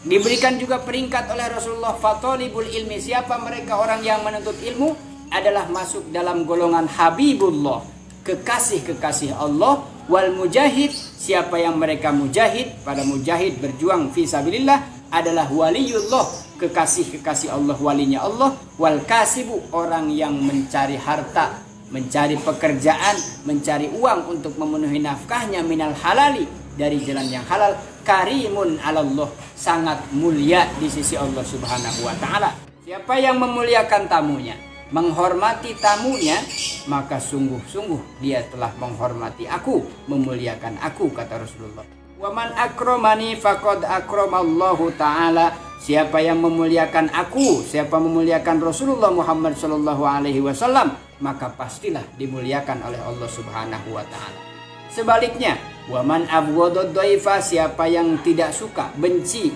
Diberikan juga peringkat oleh Rasulullah, fatalibul ilmi, siapa mereka orang yang menuntut ilmu adalah masuk dalam golongan habibullah, kekasih-kekasih Allah. Wal mujahid, siapa yang mereka mujahid, pada mujahid berjuang fi sabilillah adalah waliyullah, kekasih-kekasih Allah, walinya Allah. Wal kasibu, orang yang mencari harta, mencari pekerjaan, mencari uang untuk memenuhi nafkahnya, minal halali, dari jalan yang halal. Karimun alallah, sangat mulia di sisi Allah subhanahu wa ta'ala. Siapa yang memuliakan tamunya, menghormati tamunya, maka sungguh-sungguh dia telah menghormati aku, memuliakan aku, kata Rasulullah. Wa man akramani faqad akramallahu ta'ala, siapa yang memuliakan aku, siapa memuliakan Rasulullah Muhammad sallallahu alaihi wasallam, maka pastilah dimuliakan oleh Allah subhanahu wa ta'ala. Sebaliknya, wa man abghadad dhaifa, siapa yang tidak suka, benci,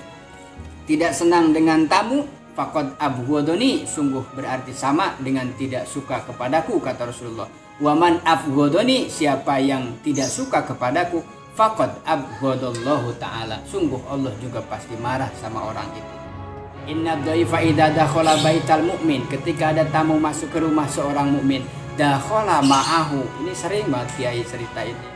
tidak senang dengan tamu, faqad abghadani, sungguh berarti sama dengan tidak suka kepadaku, kata Rasulullah. Wa man abghadani, siapa yang tidak suka kepadaku, faqad abghadallahu ta'ala, sungguh Allah juga pasti marah sama orang itu. Inna dhaifa idza dakhala baital mu'min, ketika ada tamu masuk ke rumah seorang mukmin, dakhala ma'ahu. Ini sering banget kiai cerita ini.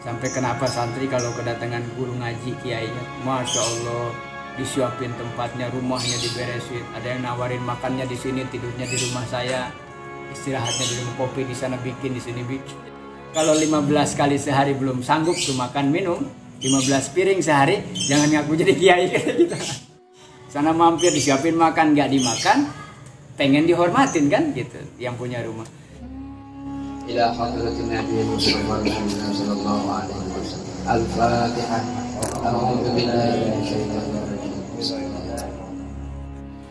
Sampai kenapa santri kalau kedatangan guru ngaji kiainya, masya Allah, disiapin tempatnya, rumahnya diberesin, ada yang nawarin makannya di sini, tidurnya di rumah saya, istirahatnya di rumah, kopi di sana bikin, di sini bikin. Kalau 15 kali sehari belum sanggup tuh makan minum, 15 piring sehari, jangan ngaku jadi kiai gitu. Sana mampir disiapin makan, nggak dimakan, pengen dihormatin kan gitu, yang punya rumah. Ila hadratin Nabi Muhammad sallallahu alaihi wasallam. Al-Fatihah. A'udzu billahi minasyaitonir rajim.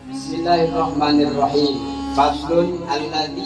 Bismillahirrahmanirrahim. Faslun alladzi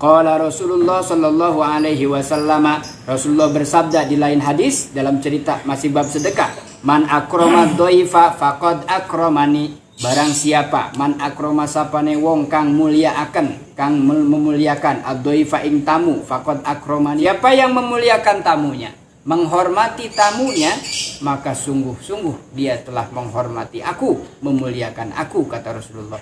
Qala Rasulullah sallallahu alaihi wasallam, Rasulullah bersabda di lain hadis dalam cerita masih bab sedekah, man akrama dhaifa faqad akramani, barang siapa man akrama sapane wong kang mulyaaken, kang memuliakan ad-dhaifa ing tamu, faqad akramani, siapa yang memuliakan tamunya, menghormati tamunya, maka sungguh-sungguh dia telah menghormati aku, memuliakan aku, kata Rasulullah.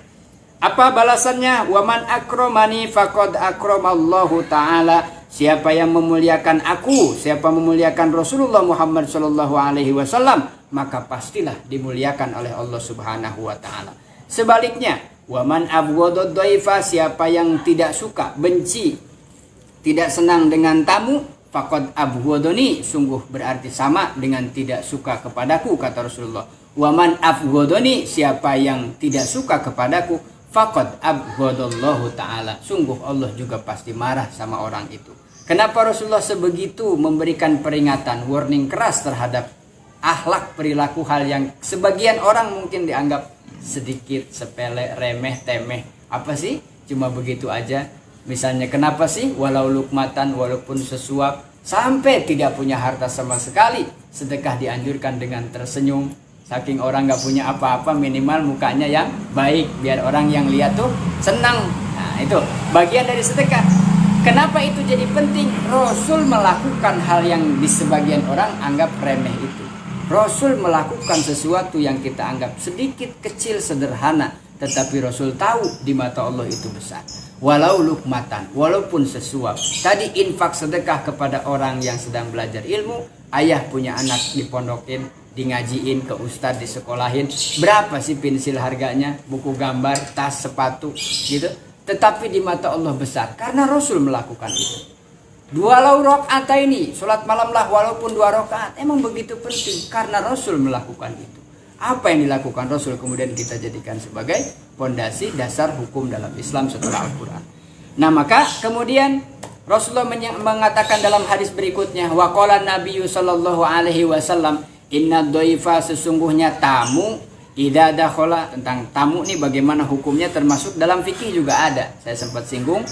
Apa balasannya? Waman akramani faqad akramallahu ta'ala, siapa yang memuliakan aku, siapa memuliakan Rasulullah Muhammad sallallahu alaihi wasallam, maka pastilah dimuliakan oleh Allah subhanahu wa ta'ala. Sebaliknya, waman abghadad dhaifa, siapa yang tidak suka, benci, tidak senang dengan tamu, faqad abghadani, sungguh berarti sama dengan tidak suka kepadaku, kata Rasulullah. Waman abghadani, siapa yang tidak suka kepadaku, faqad abghadallahu ta'ala, sungguh Allah juga pasti marah sama orang itu. Kenapa Rasulullah sebegitu memberikan peringatan, warning keras terhadap akhlak perilaku hal yang sebagian orang mungkin dianggap sedikit sepele, remeh, temeh. Apa sih? Cuma begitu aja. Misalnya kenapa sih walau lukmatan, walaupun sesuap, sampai tidak punya harta sama sekali, sedekah dianjurkan dengan tersenyum. Saking orang gak punya apa-apa, minimal mukanya yang baik, biar orang yang lihat tuh senang. Nah itu bagian dari sedekah. Kenapa itu jadi penting? Rasul melakukan hal yang di sebagian orang anggap remeh itu. Rasul melakukan sesuatu yang kita anggap sedikit, kecil, sederhana, tetapi Rasul tahu di mata Allah itu besar. Walau lukmatan, walaupun sesuap. Tadi infak sedekah kepada orang yang sedang belajar ilmu. Ayah punya anak dipondokin, di ngajiin, ke ustadz disekolahin, berapa sih pensil harganya, buku gambar, tas, sepatu gitu, tetapi di mata Allah besar karena Rasul melakukan itu. Walau rakaat ini, sholat malamlah walaupun 2 rakaat, emang begitu penting karena Rasul melakukan itu. Apa yang dilakukan Rasul kemudian kita jadikan sebagai fondasi dasar hukum dalam Islam setelah Al-Quran. Nah maka kemudian Rasulullah mengatakan dalam hadis berikutnya, wa qala Nabiyyu sallallahu alaihi wasallam, inna dhaifa, sesungguhnya tamu, idza dakhala, tentang tamu nih bagaimana hukumnya, termasuk dalam fikih juga ada. Saya sempat singgung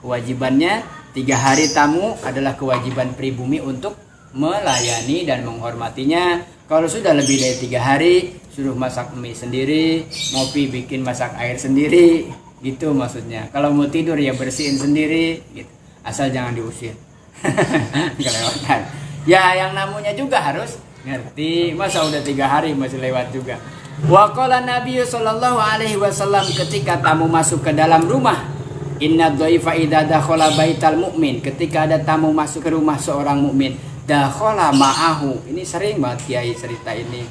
kewajibannya 3 hari tamu adalah kewajiban pribumi untuk melayani dan menghormatinya. Kalau sudah lebih dari 3 hari suruh masak mie sendiri, ngopi bikin masak air sendiri, gitu maksudnya. Kalau mau tidur ya bersihin sendiri gitu. Asal jangan diusir. Kelewatan. Ya yang namunya juga harus Ngerti, masa udah 3 hari masih lewat juga. Wa qala Nabi sallallahu alaihi wasallam ketika tamu masuk ke dalam rumah, inna dhaifa idza dakhala baital mu'min, ketika ada tamu masuk ke rumah seorang mukmin, dakhala ma'ahu. Ini sering banget Kiai cerita ini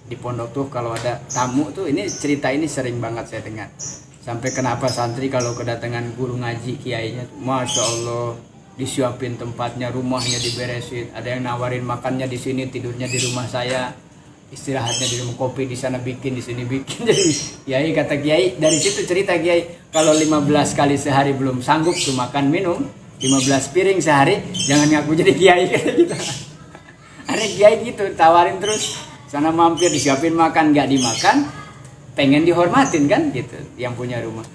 di pondok tuh, kalau ada tamu tuh ini cerita ini sering banget saya dengar. Sampai kenapa santri kalau kedatangan guru ngaji kiainya tuh, Masya Allah, disiapin tempatnya, rumahnya diberesin, ada yang nawarin makannya di sini, tidurnya di rumah saya, istirahatnya di rumah, kopi di sana bikin, di sini bikin. Jadi Kiai, kata Kiai, dari situ cerita Kiai, kalau 15 kali sehari belum sanggup tuh makan minum, 15 piring sehari, jangan ngaku jadi Kiai gitu. Ada Kiai gitu, tawarin terus, sana mampir disiapin makan, nggak dimakan, pengen dihormatin kan gitu yang punya rumah.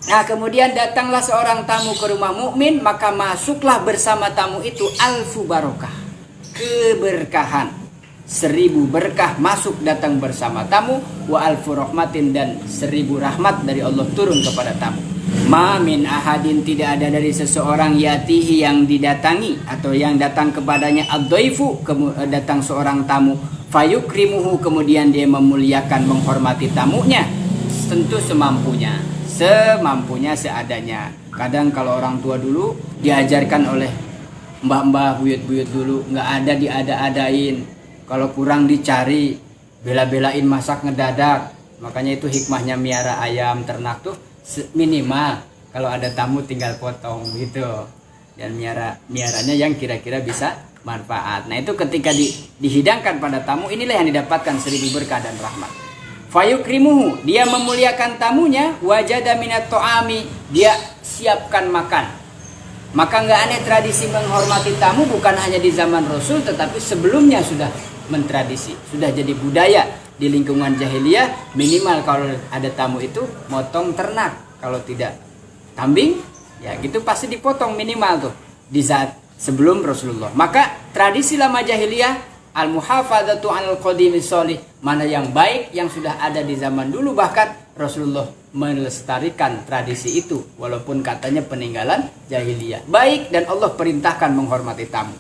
Nah, kemudian datanglah seorang tamu ke rumah mukmin, maka masuklah bersama tamu itu alfu barokah, keberkahan, 1000 berkah masuk datang bersama tamu, wa alfu rahmatin, dan 1000 rahmat dari Allah turun kepada tamu. Ma min ahadin, tidak ada dari seseorang yatihi yang didatangi atau yang datang kepadanya ad-dhaifu, datang seorang tamu, fayukrimuhu, kemudian dia memuliakan menghormati tamunya, tentu semampunya, seadanya. Kadang kalau orang tua dulu diajarkan oleh mbah-mbah, buyut-buyut dulu, nggak ada diada-adain, kalau kurang dicari, bela-belain masak ngedadak. Makanya itu hikmahnya miara ayam ternak tuh, minimal kalau ada tamu tinggal potong gitu, dan miaranya yang kira-kira bisa manfaat. Nah itu ketika dihidangkan pada tamu, inilah yang didapatkan 1000 berkah dan rahmat. Fayukrimuhu, dia memuliakan tamunya, wajada minat to'ami, dia siapkan makan. Maka nggak aneh tradisi menghormati tamu bukan hanya di zaman Rasul, tetapi sebelumnya sudah mentradisi, sudah jadi budaya di lingkungan jahiliyah. Minimal kalau ada tamu itu motong ternak, kalau tidak kambing ya gitu pasti dipotong minimal tuh di saat sebelum Rasulullah. Maka tradisi lama jahiliyah, al-muhafadzatu 'alal qadimi sholih, mana yang baik yang sudah ada di zaman dulu, bahkan Rasulullah melestarikan tradisi itu walaupun katanya peninggalan jahiliyah. Baik, dan Allah perintahkan menghormati tamu.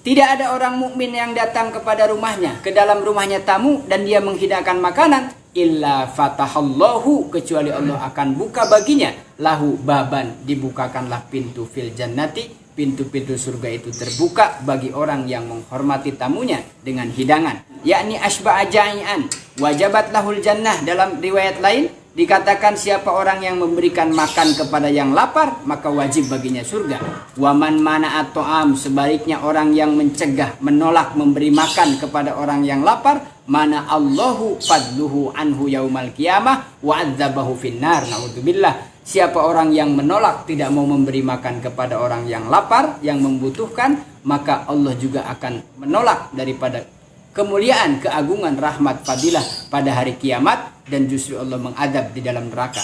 Tidak ada orang mukmin yang datang kepada rumahnya, ke dalam rumahnya tamu, dan dia menghidangkan makanan, illa fatahallahu, kecuali Allah akan buka baginya, lahu baban, dibukakanlah pintu fil jannati, pintu-pintu surga itu terbuka bagi orang yang menghormati tamunya dengan hidangan, yakni asba'a ja'ian wajabat lahul jannah. Dalam riwayat lain dikatakan siapa orang yang memberikan makan kepada yang lapar, maka wajib baginya surga. Waman mana'at ta'am, sebaliknya orang yang mencegah, menolak memberi makan kepada orang yang lapar, mana Allahu fadluhu anhu yaumal qiyamah wa adzabahu finnar, naudzubillah. Siapa orang yang menolak, tidak mau memberi makan kepada orang yang lapar, yang membutuhkan, maka Allah juga akan menolak daripada kemuliaan, keagungan, rahmat, fadilah pada hari kiamat, dan justru Allah mengadab di dalam neraka.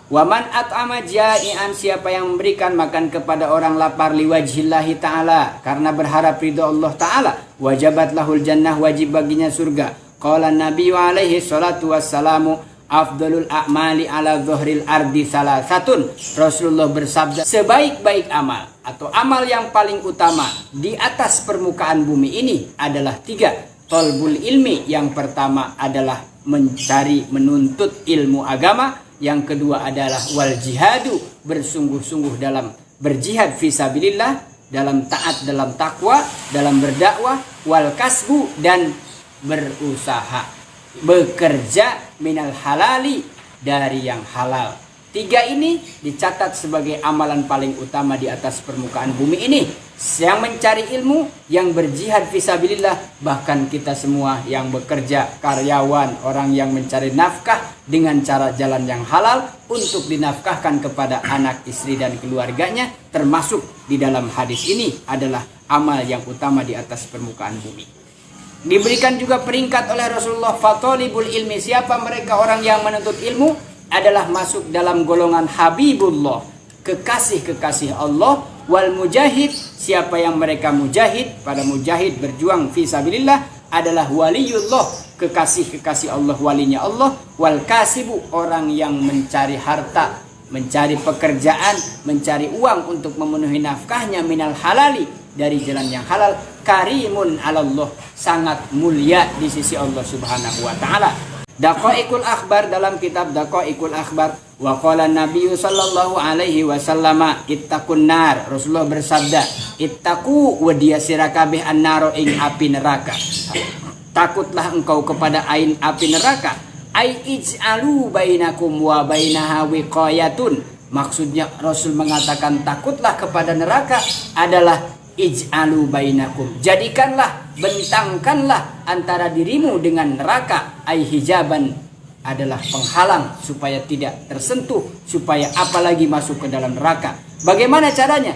Waman at'ama ja'ian, siapa yang memberikan makan kepada orang lapar liwajhillahi ta'ala, karena berharap ridha Allah ta'ala, wajabat lahul jannah, wajib baginya surga. Qala Nabi alaihi salatu wassalamu, afdalul a'mali ala dhuhril ardi salasatun. Rasulullah bersabda, sebaik-baik amal atau amal yang paling utama di atas permukaan bumi ini adalah 3. Talbul ilmi, yang pertama adalah mencari, menuntut ilmu agama. Yang kedua adalah wal jihadu, bersungguh-sungguh dalam berjihad fisabilillah, dalam taat, dalam takwa, dalam berdakwah. Wal kasbu, dan berusaha, bekerja minal halali, dari yang halal. 3 ini dicatat sebagai amalan paling utama di atas permukaan bumi ini. Yang mencari ilmu, yang berjihad fisabilillah, bahkan kita semua yang bekerja, karyawan, orang yang mencari nafkah dengan cara jalan yang halal untuk dinafkahkan kepada anak, istri, dan keluarganya, termasuk di dalam hadis ini adalah amal yang utama di atas permukaan bumi. Diberikan juga peringkat oleh Rasulullah, fatalibul ilmi, siapa mereka orang yang menuntut ilmu, adalah masuk dalam golongan Habibullah, kekasih-kekasih Allah. Wal mujahid, siapa yang mereka mujahid, pada mujahid berjuang fisabilillah, adalah waliyullah, kekasih-kekasih Allah, walinya Allah. Wal kasibu, orang yang mencari harta, mencari pekerjaan, mencari uang untuk memenuhi nafkahnya minal halali, dari jalan yang halal. karimun 'alallah, sangat mulia di sisi Allah Subhanahu wa taala. Daqaiqul akhbar, dalam kitab Daqaiqul akhbar, wa qala Nabi sallallahu alaihi wasallam ittaqun nar, Rasulullah bersabda, ittaqu wa dia sirakabeh annaro ing api neraka. Takutlah engkau kepada api neraka. Ai ij'alu bainakum wa bainaha wiqayatun. Maksudnya Rasul mengatakan takutlah kepada neraka adalah ij'alu bainakum, jadikanlah, bentangkanlah antara dirimu dengan neraka. Ai hijaban, adalah penghalang supaya tidak tersentuh, supaya apalagi masuk ke dalam neraka. Bagaimana caranya?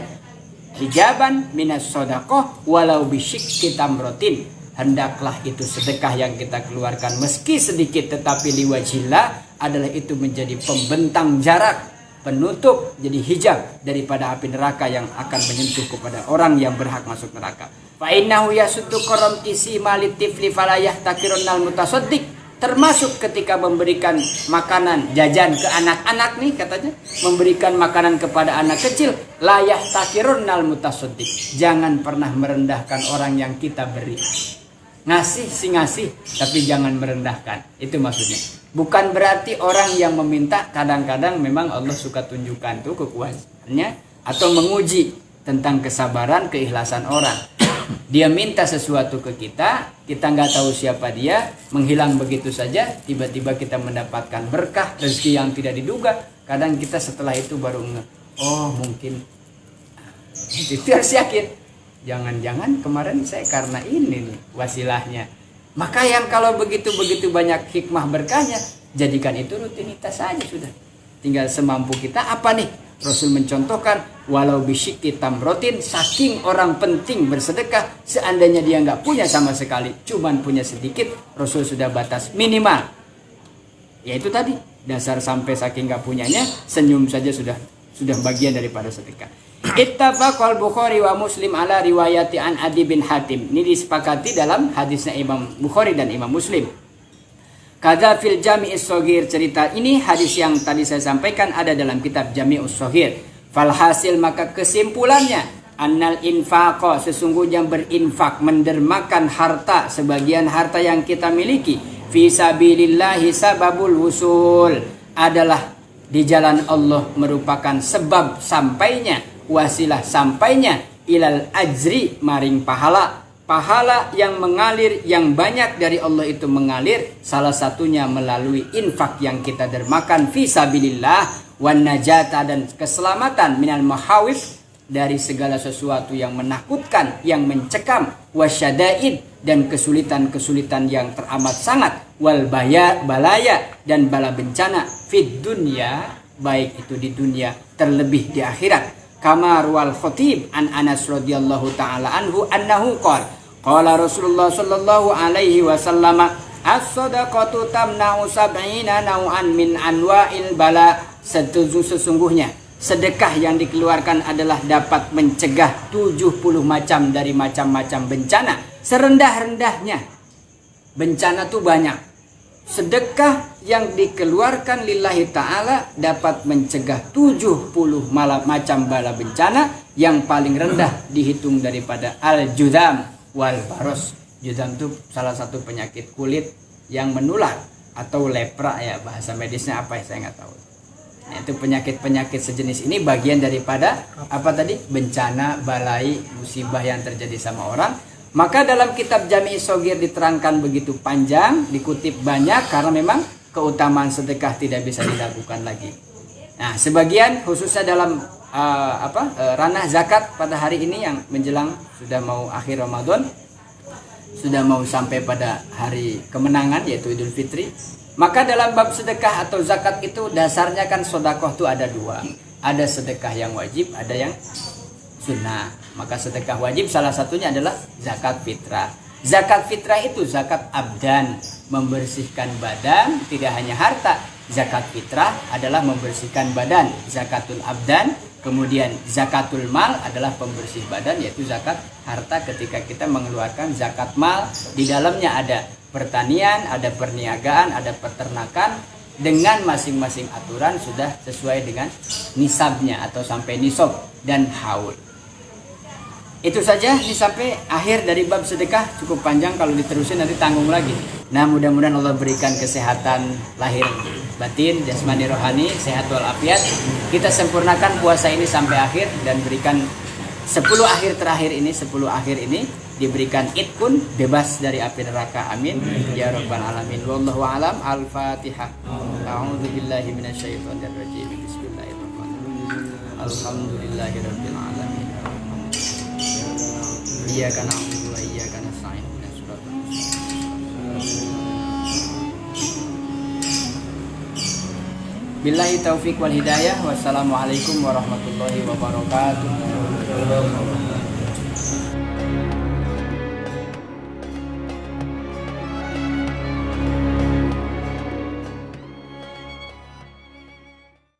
Hijaban minas sodaqoh walau bisyikki tamrotin. Hendaklah itu sedekah yang kita keluarkan meski sedikit tetapi liwajillah, adalah itu menjadi pembentang jarak, penutup, jadi hijab daripada api neraka yang akan menyentuh kepada orang yang berhak masuk neraka. Fa innahu yasuddu qaramtisi malitifli falayah takirunal mutasaddiq, termasuk ketika memberikan makanan jajan ke anak-anak nih katanya, memberikan makanan kepada anak kecil, layah takirunal mutasaddiq, jangan pernah merendahkan orang yang kita beri. Ngasih sih ngasih, tapi jangan merendahkan. Itu maksudnya. Bukan berarti orang yang meminta, kadang-kadang memang Allah suka tunjukkan tuh kekuasaannya atau menguji tentang kesabaran, keikhlasan orang. Dia minta sesuatu ke kita nggak tahu siapa dia, menghilang begitu saja, tiba-tiba kita mendapatkan berkah, rezeki yang tidak diduga. Kadang kita setelah itu baru oh mungkin itu harus yakin. Jangan-jangan kemarin saya karena ini nih wasilahnya. Maka yang kalau begitu-begitu banyak hikmah berkahnya, jadikan itu rutinitas saja sudah. Tinggal semampu kita apa nih? Rasul mencontohkan walau bisyikki tamrotin, saking orang penting bersedekah, seandainya dia nggak punya sama sekali, cuman punya sedikit, Rasul sudah batas minimal. Yaitu tadi, dasar sampai saking nggak punyanya, senyum saja sudah bagian daripada sedekah. Ittafaqal Bukhari wa Muslim ala riwayati an Adi bin Hatim. Ini disepakati dalam hadisnya Imam Bukhari dan Imam Muslim. Kada fil Jami'us Shaghir, cerita ini hadis yang tadi saya sampaikan ada dalam kitab Jami'us Shaghir. Falhasil, maka kesimpulannya, annal infaqo, sesungguhnya berinfak, mendermakan harta, sebagian harta yang kita miliki, fi sabilillahi sababul wusul, adalah di jalan Allah merupakan sebab sampainya, wasilah sampainya ilal ajri, maring pahala. Pahala yang mengalir, yang banyak dari Allah itu mengalir, salah satunya melalui infak yang kita dermakan fi sabilillah, wan najata, dan keselamatan minal mahawif, dari segala sesuatu yang menakutkan, yang mencekam, wasyadaid, dan kesulitan-kesulitan yang teramat sangat, wal balaya, dan bala bencana, fid dunya, baik itu di dunia terlebih di akhirat. Kama ruwal Khatib an Anas radhiyallahu taala anhu annahu qala Rasulullah sallallahu alaihi wasallam, as-shadaqatu tamna'u sab'ina naw'an min anwa'il bala, sesungguhnya sedekah yang dikeluarkan adalah dapat mencegah 70 macam dari macam-macam bencana. Serendah-rendahnya bencana tuh banyak, sedekah yang dikeluarkan lillahi ta'ala dapat mencegah 70 macam bala bencana. Yang paling rendah dihitung daripada al-judam wal baros. Judam itu salah satu penyakit kulit yang menular, atau lepra ya bahasa medisnya apa ya saya nggak tahu. Nah, itu penyakit-penyakit sejenis ini bagian daripada apa tadi? Bencana, balai, musibah yang terjadi sama orang. Maka dalam kitab Jami'us Shaghir diterangkan begitu panjang, dikutip banyak karena memang keutamaan sedekah tidak bisa dilakukan lagi. Nah, sebagian khususnya dalam ranah zakat pada hari ini yang menjelang sudah mau akhir Ramadan, sudah mau sampai pada hari kemenangan yaitu Idul Fitri. Maka dalam bab sedekah atau zakat itu dasarnya kan sedekah itu ada dua. Ada sedekah yang wajib, ada yang sunnah. Maka sedekah wajib salah satunya adalah zakat fitrah. Zakat fitrah itu zakat abdan, membersihkan badan, tidak hanya harta. Zakat fitrah adalah membersihkan badan, zakatul abdan. Kemudian zakatul mal adalah pembersih badan, yaitu zakat harta. Ketika kita mengeluarkan zakat mal, di dalamnya ada pertanian, ada perniagaan, ada peternakan, dengan masing-masing aturan sudah sesuai dengan nisabnya atau sampai nisab dan haul. Itu saja ini sampai akhir dari bab sedekah. Cukup panjang, kalau diterusin nanti tanggung lagi. Nah, mudah-mudahan Allah berikan kesehatan lahir batin, jasmani, rohani, sehat walafiat. Kita sempurnakan puasa ini sampai akhir dan berikan 10 akhir terakhir ini, 10 akhir ini diberikan itkun, bebas dari api neraka. Amin ya rabbal alamin. Wallahu a'lam. Al-Fatihah. A'udzu billahi minasyaitonir rajim. Bismillahirrahmanirrahim. Alhamdulillahirabbil alamin. Iyyaka na'budu wa iyyaka nasta'in. Ihdinas siratal mustaqim. Billahi taufiq wal hidayah. Wassalamualaikum warahmatullahi wabarakatuh.